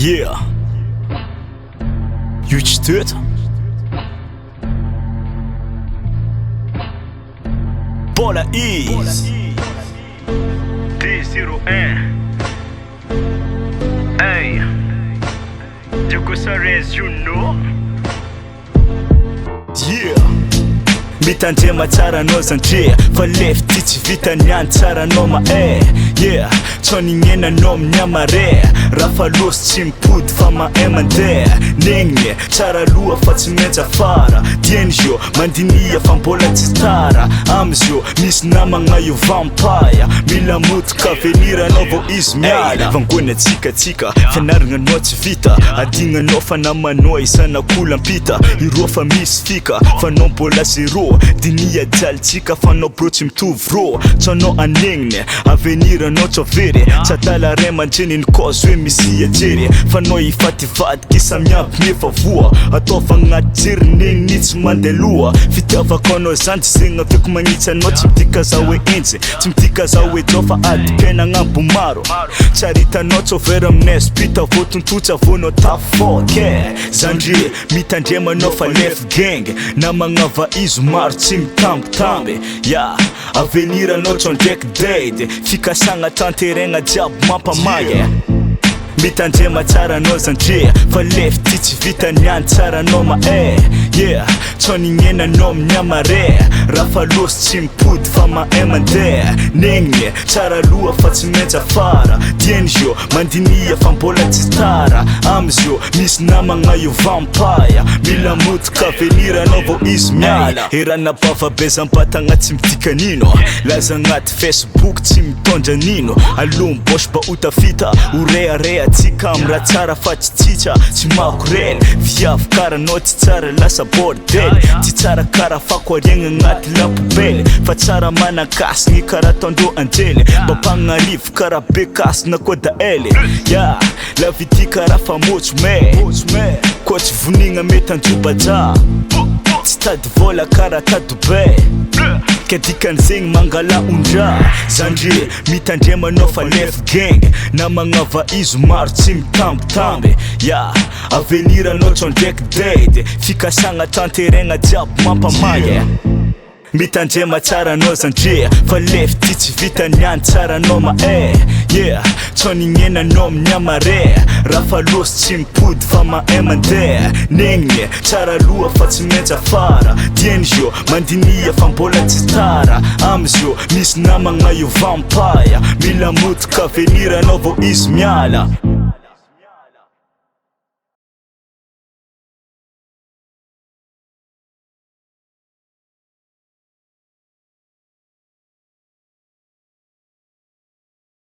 Yeah. Ts TeTo. Bola is D01. Hey, Joko Sares, you know. yeah. Mitandrema tsara anao Zandry fa lefty tsy vita niany tsara anao ma yeah. Tsonignena anao amin'ny amare raha fa losy tsy mipody fa mahay mandeha negny tsara loha fa tsy maintsy afara dieny mandinia fa mbola tsy tara amizio misy namagna io vampaya mila motoka avenir anao vao izy miala vangony atsikatsika fianaragna anao tsy vita adignanao fa namanao isan'akolo ampita iroa fa misy fika fa anao mbola zero dinia dialitsika fa anao bro tsy mitovy ro tsanao anegniny avenir anao tsy avery tsy adala ray aman-dreniny cause hoe misy ajery fa anao ifativadiky samiampy nefa voa ataova agnaty jerinegny tsy mandeha loha fitiavako anao zany tsy zegny aveko magnitsy anao tsy midika za hoe entsy tsy midika za hoe jao fa adikaina agnambo maro tsy aritanao tsy overa aminay spita voatontotsa vonao tafoke Zandry mitandremanao fa lef gang namagnava izo maro tsy mitambitamby ya avenir anao tsy ndraiky dade fikasagna tanteregna jiaby mampamagy mitandrema tsara anao Zandry fa lefty tsy vita niany tsara anao ma yeah. Tsonignena anao amin'ny amare raha fa losy tsy mipody fa mahay mandeha negny tsara loha fa tsy maintsy afara dieny mandinia fa mbola tsy tara amizio misy namagna io vampaya mila motoka avenir anao vao izy miala erana bavabezam-batagna tsy midika nino laza agnaty Facebook tsy mitondra nino aloha mibosy ba otafita orearea tsika amra tsara fa tsy tsitsa tsy makorely viavy karanao tsy tsara lasa bordel tsy tsara kara fako ariagna agnaty lapoubely fa tsara manakasigny karaha tandro anjely mba mpagnarivo karaha be kasina koa daely ya lavity karaha fa motsy me koa tsy vonigna mety anjobaja tsy tady vola karaha tadobe kadikan'zegny mangala ondra Zandry mitandremanao fa lef gang namagnava izo maro tsy mitambitamby ya avenir anao tsy ndraiky dade fikasagna tanteregna jiaby mampamagy mitandrema tsara anao Zandry fa lefty tsy vita niany tsara anao ma yeah. Tsonignena anao amin'ny amare raha fa losy tsy mipody fa mahay mandeha negny tsara loha fa tsy maintsy afara dieny mandinia fa mbola tsy tara amizio misy namagna io vampaya mila motoka avenir anao vao izy miala